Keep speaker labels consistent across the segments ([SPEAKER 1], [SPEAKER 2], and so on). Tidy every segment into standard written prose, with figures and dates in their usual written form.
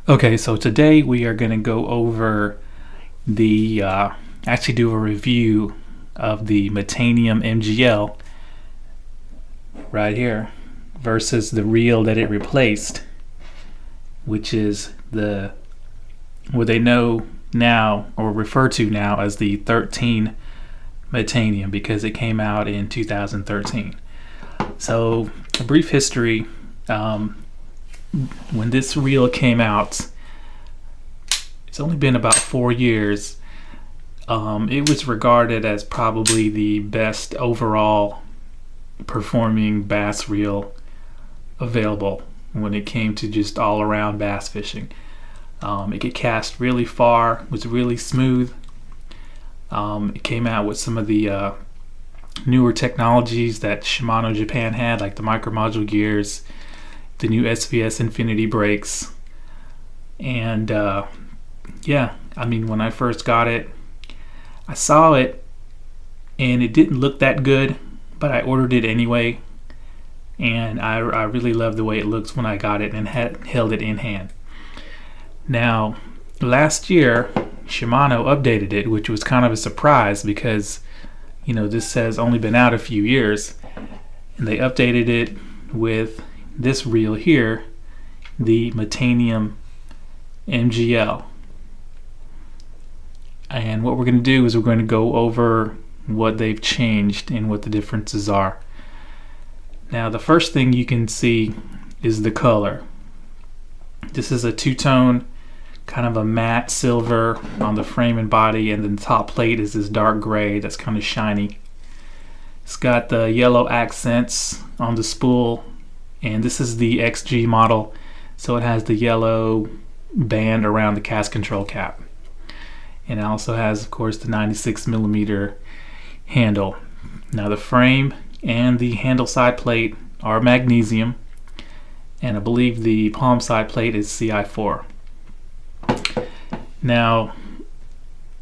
[SPEAKER 1] Okay, so today we are going to go over the, actually do a review of the Metanium MGL right here versus the reel that it replaced, which is what they know now or refer to now as the 13 Metanium, because it came out in 2013. So a brief history. When this reel came out, it's only been about 4 years. It was regarded as probably the best overall performing bass reel available when it came to just all around bass fishing. It could cast really far, was really smooth. It came out with some of the newer technologies that Shimano Japan had, like the micro module gears, the new SVS Infinity brakes, and yeah, I mean, when I first got it, I saw it and it didn't look that good, but I ordered it anyway, and I really loved the way it looks when I got it and held it in hand. Now, last year Shimano updated it, which was kind of a surprise because, you know, this has only been out a few years, and they updated it with this reel here, the Metanium MGL. And what we're going to do is we're going to go over what they've changed and what the differences are. Now, the first thing you can see is the color. This is a two-tone, kind of a matte silver on the frame and body, and then the top plate is this dark gray that's kind of shiny. It's got the yellow accents on the spool, and this is the XG model, so it has the yellow band around the cast control cap, and it also has, of course, the 96mm handle. Now, the frame and the handle side plate are magnesium, and I believe the palm side plate is CI4. Now,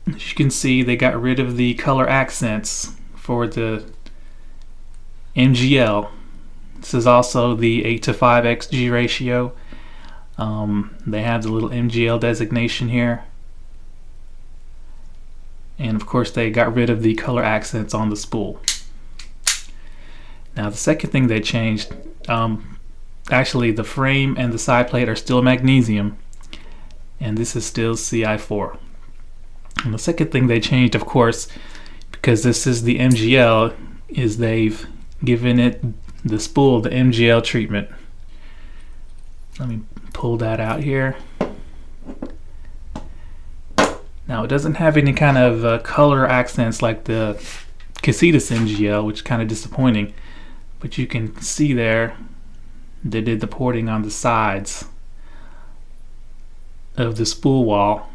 [SPEAKER 1] as you can see, they got rid of the color accents for the MGL. This is also the 8:5 XG ratio. They have the little MGL designation here, and of course they got rid of the color accents on the spool. Now, the second thing they changed, actually the frame and the side plate are still magnesium, and this is still CI4. And the second thing they changed, of course, because this is the MGL, is they've given it, the spool, the MGL treatment. Let me pull that out here. Now, it doesn't have any kind of color accents like the CITICA MGL, which is kind of disappointing, but you can see there they did the porting on the sides of the spool wall,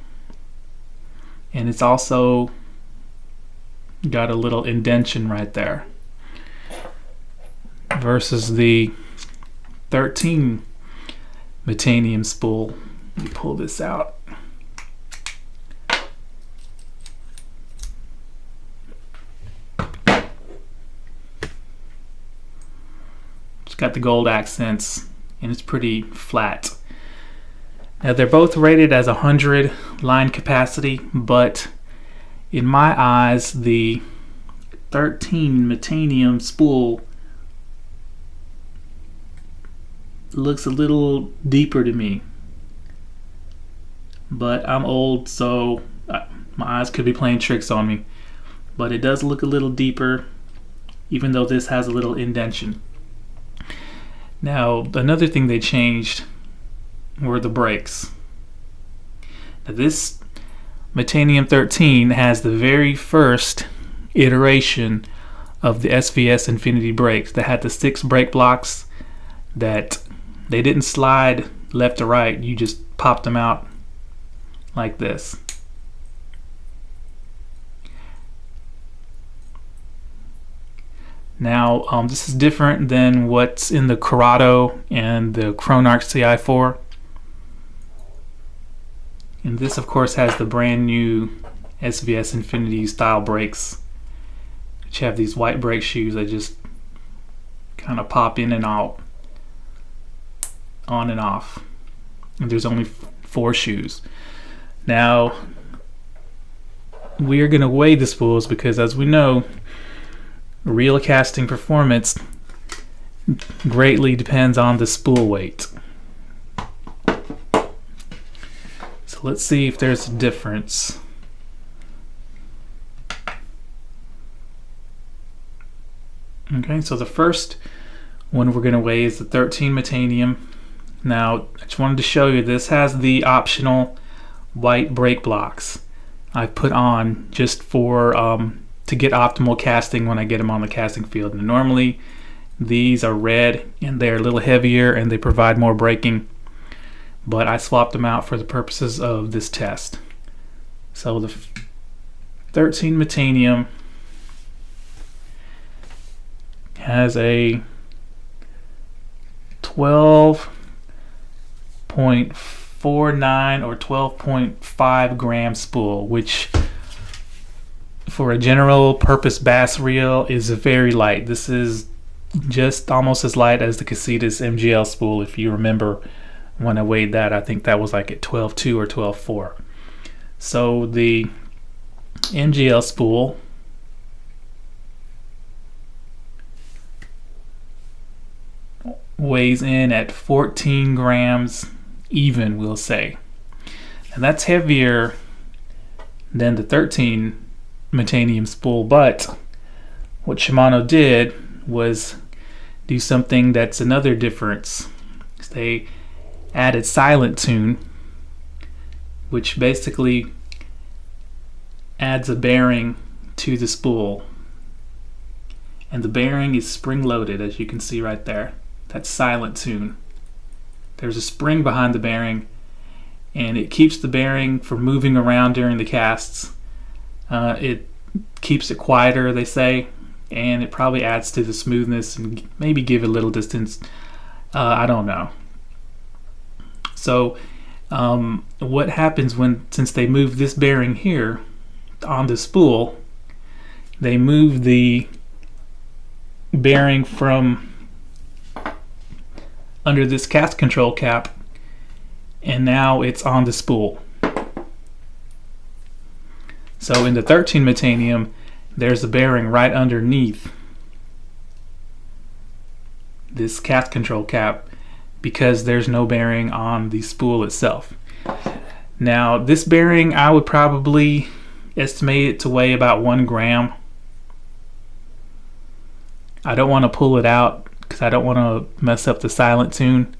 [SPEAKER 1] and it's also got a little indentation right there, versus the 13 Metanium spool. Let me pull this out. It's got the gold accents and it's pretty flat. Now, they're both rated as 100 line capacity, but in my eyes the 13 Metanium spool looks a little deeper to me, but I'm old, so my eyes could be playing tricks on me, but it does look a little deeper, even though this has a little indentation. Now, another thing they changed were the brakes. Now, this Metanium 13 has the very first iteration of the SVS Infinity brakes that had the 6 brake blocks that they didn't slide left to right, you just popped them out like this. Now, this is different than what's in the CURADO and the CHRONARCH CI4. And this, of course, has the brand new SVS Infinity style brakes, which have these white brake shoes that just kind of pop in and out, on and off. And there's only 4 shoes. Now we are going to weigh the spools because, as we know, reel casting performance greatly depends on the spool weight. So let's see if there's a difference. Okay, so the first one we're going to weigh is the 13 Metanium. Now, I just wanted to show you, this has the optional white brake blocks I've put on just for to get optimal casting when I get them on the casting field. And normally these are red and they're a little heavier and they provide more braking, but I swapped them out for the purposes of this test. So the 13 Metanium has a 12.49 or 12.5 gram spool, which for a general purpose bass reel is very light. This is just almost as light as the CITICA MGL spool. If you remember when I weighed that, I think that was like at 12.2 or 12.4. So the MGL spool weighs in at 14 grams even, we'll say. And that's heavier than the 13 Metanium spool, but what Shimano did was do something that's another difference. They added silent tune, which basically adds a bearing to the spool, and the bearing is spring loaded, as you can see right there. That's silent tune. There's a spring behind the bearing, and it keeps the bearing from moving around during the casts. It keeps it quieter, they say, and it probably adds to the smoothness and maybe give it a little distance. I don't know. So what happens since they move this bearing here on the spool, they move the bearing from under this cast control cap, and now it's on the spool. So in the 13 Metanium, there's a bearing right underneath this cast control cap because there's no bearing on the spool itself. Now this bearing, I would probably estimate it to weigh about 1 gram. I don't want to pull it out because I don't want to mess up the silent tune,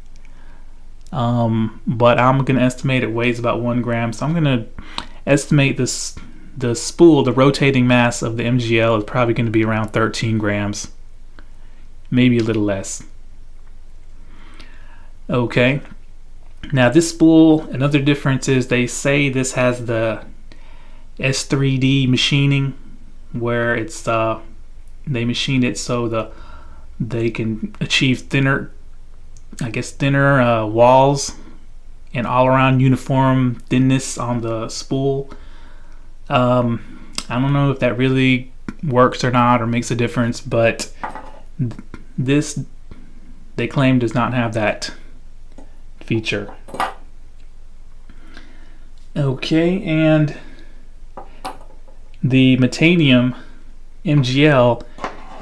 [SPEAKER 1] but I'm going to estimate it weighs about 1 gram. So I'm going to estimate the spool, the rotating mass of the MGL is probably going to be around 13 grams, maybe a little less. Okay, now this spool, another difference is they say this has the S3D machining, where it's they machine it so they can achieve thinner walls and all around uniform thinness on the spool. I don't know if that really works or not or makes a difference, but this, they claim, does not have that feature. Okay, and the Metanium MGL,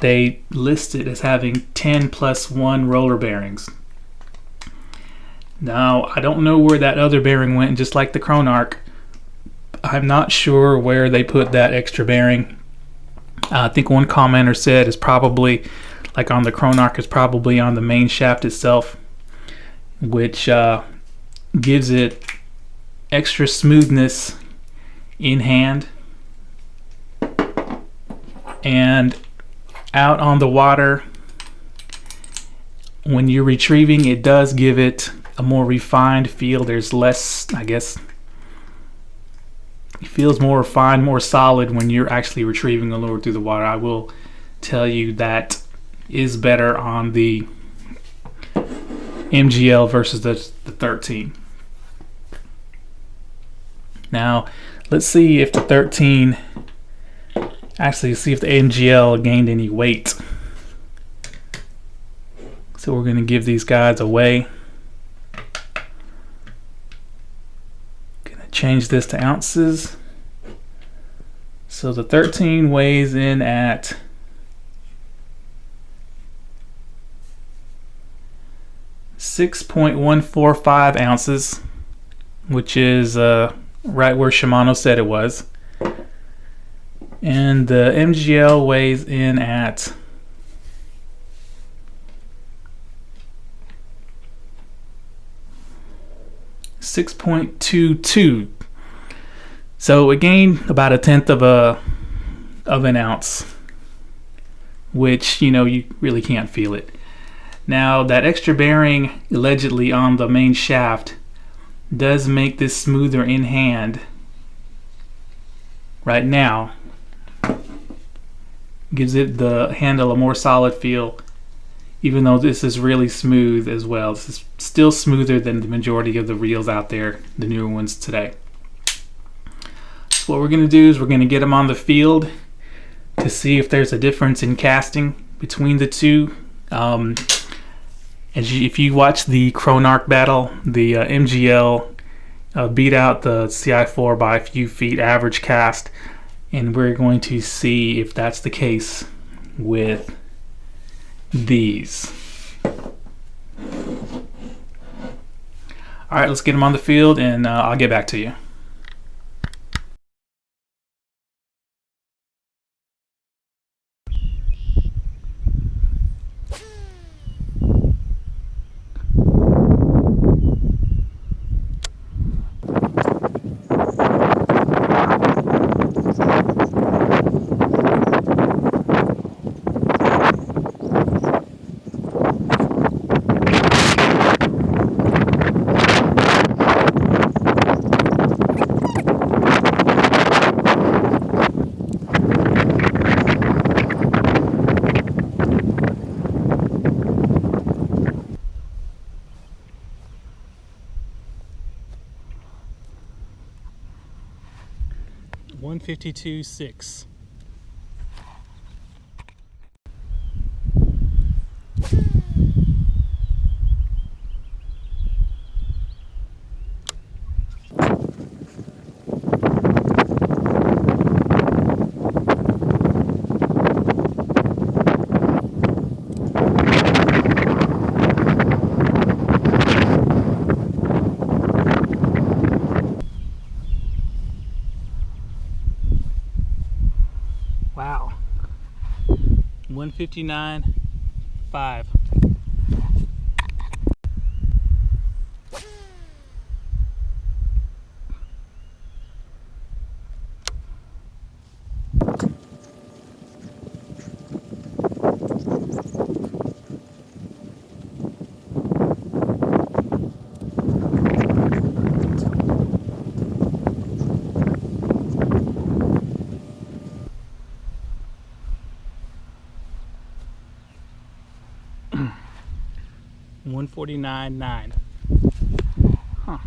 [SPEAKER 1] they list it as having 10+1 roller bearings. Now, I don't know where that other bearing went, just like the CHRONARCH. I'm not sure where they put that extra bearing. I think one commenter said it's probably, like on the CHRONARCH, it's probably on the main shaft itself, which gives it extra smoothness in hand. And out on the water, when you're retrieving, it does give it a more refined feel. There's less, I guess, it feels more refined, more solid when you're actually retrieving a lure through the water. I will tell you that is better on the MGL versus the 13. Now let's see if the 13, actually see if the MGL gained any weight. So we're going to give these guys a weigh. change this to ounces. So the 13 weighs in at 6.145 ounces, which is right where Shimano said it was. And the MGL weighs in at 6.22. So it gained about 1/10 of an ounce, which, you know, you really can't feel it. Now that extra bearing allegedly on the main shaft does make this smoother in hand right now. Gives it the handle a more solid feel, even though this is really smooth as well. This is still smoother than the majority of the reels out there, the newer ones today. So what we're going to do is we're going to get them on the field to see if there's a difference in casting between the two. If you watch the CHRONARCH battle, the MGL beat out the CI4 by a few feet average cast, and we're going to see if that's the case with these. Alright, let's get them on the field and I'll get back to you. $152.6. Wow, 159.5. $149.9. Huh.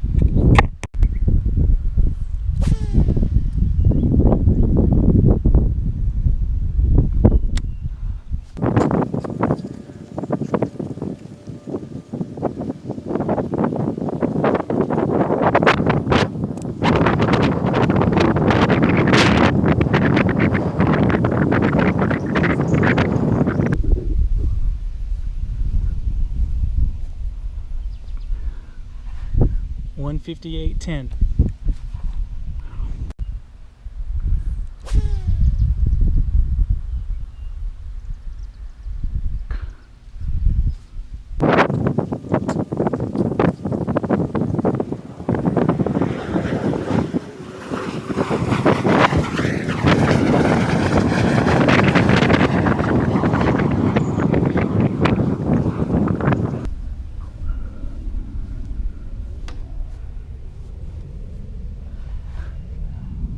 [SPEAKER 1] $158.10.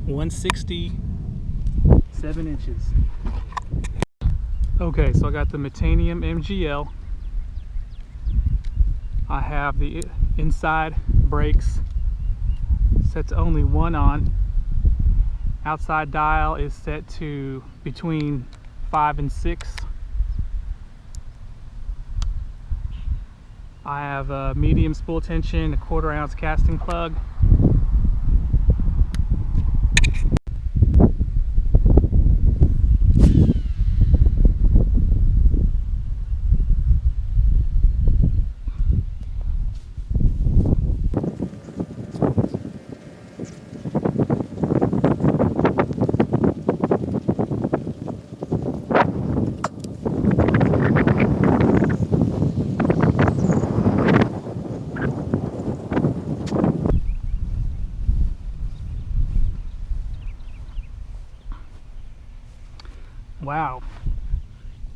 [SPEAKER 1] $167. Okay, so I got the Metanium MGL. I have the inside brakes set to only one on. Outside dial is set to between 5 and 6. I have a medium spool tension, a 1/4 ounce casting plug.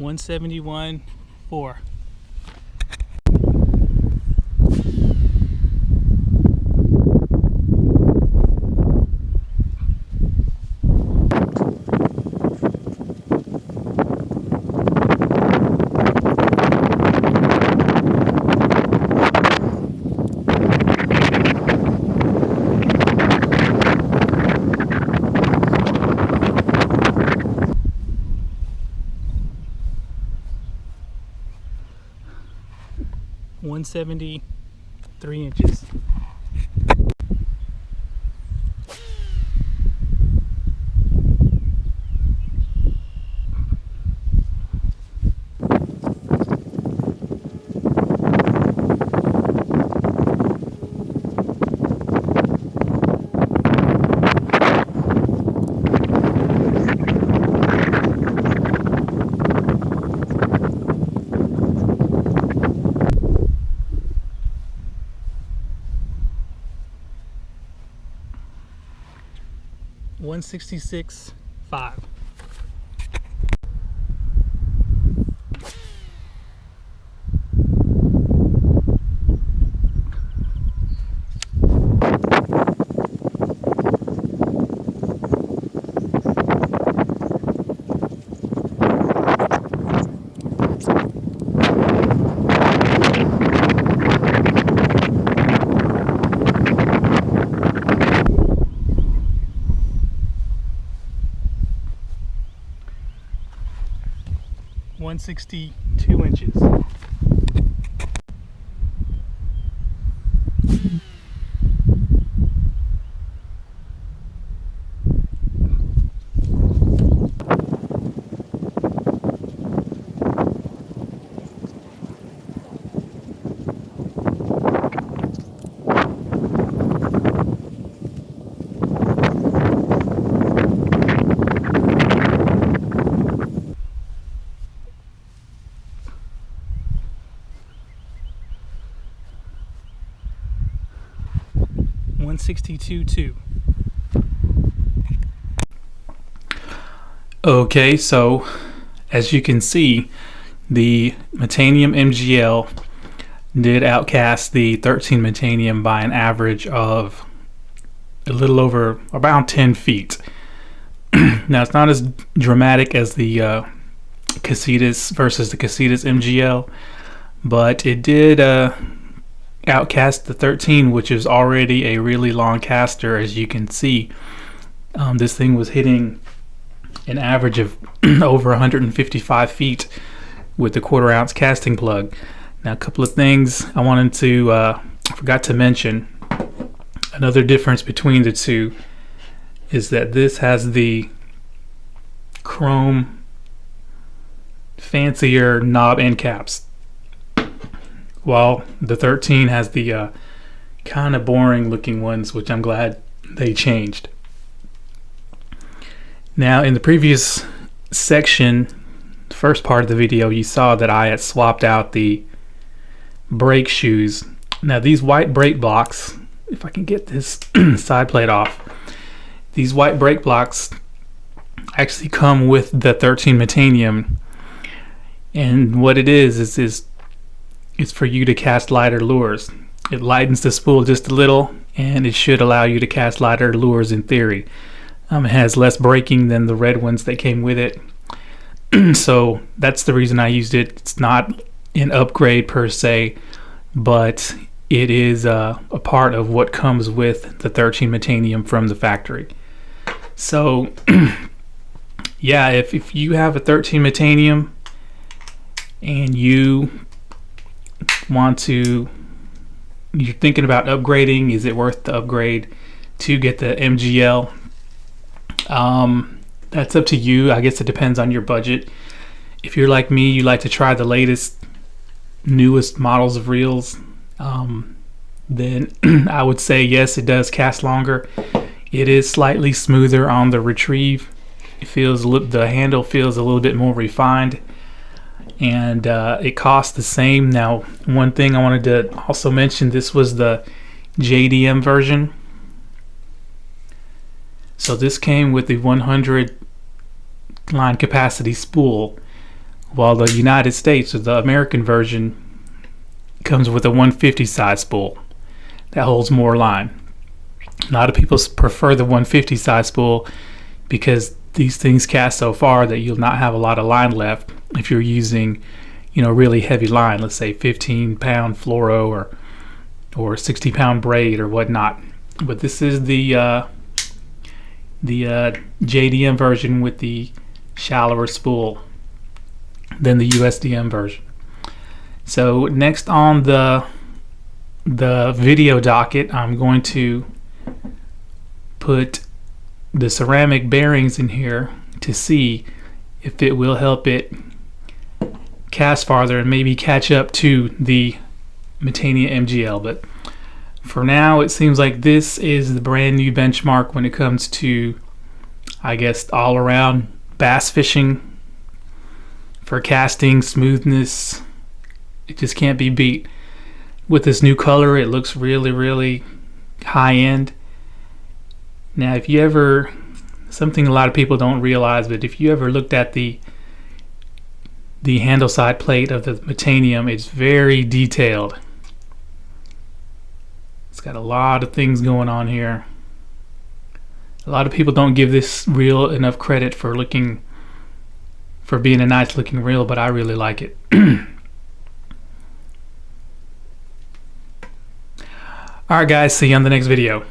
[SPEAKER 1] 171.4. .73 inches. .166.5. .162 inches. .162.2. Okay, so as you can see, the Metanium MGL did outcast the 13 Metanium by an average of a little over about 10 feet. Now it's not as dramatic as the CITICA versus the CITICA MGL, but it did outcast the 13, which is already a really long caster. As you can see, this thing was hitting an average of over 155 feet with the 1/4 ounce casting plug. Now, a couple of things I wanted to forgot to mention. Another difference between the two is that this has the chrome fancier knob end caps, while the 13 has the kind of boring looking ones, which I'm glad they changed. Now, in the previous section, first part of the video, you saw that I had swapped out the brake shoes. Now, these white brake blocks, if I can get this side plate off, these white brake blocks actually come with the 13 Metanium, and what it is it's for you to cast lighter lures. It lightens the spool just a little, and it should allow you to cast lighter lures in theory. It has less braking than the red ones that came with it. So that's the reason I used it. It's not an upgrade per se, but it is a part of what comes with the 13 Metanium from the factory. So yeah, if you have a 13 Metanium and you're thinking about upgrading, is it worth the upgrade to get the MGL? That's up to you. I guess it depends on your budget. If you're like me, you like to try the latest, newest models of reels, then I would say yes, it does cast longer. It is slightly smoother on the retrieve. It feels the handle feels a little bit more refined, and it costs the same. Now, one thing I wanted to also mention, this was the JDM version. So this came with the 100 line capacity spool, while the United States, or the American version, comes with a 150 size spool that holds more line. A lot of people prefer the 150 size spool because these things cast so far that you'll not have a lot of line left if you're using, you know, really heavy line, let's say 15-pound fluoro or 60-pound braid or whatnot. But this is the JDM version with the shallower spool than the USDM version. So next on the video docket, I'm going to put the ceramic bearings in here to see if it will help it cast farther and maybe catch up to the Metanium MGL. But for now, it seems like this is the brand new benchmark when it comes to, I guess, all around bass fishing. For casting smoothness, it just can't be beat. With this new color, it looks really, really high end. Now, if you ever, something a lot of people don't realize, but if you ever looked at the handle side plate of the Metanium, it's very detailed. It's got a lot of things going on here. A lot of people don't give this reel enough credit for being a nice looking reel, but I really like it. Alright guys, see you on the next video.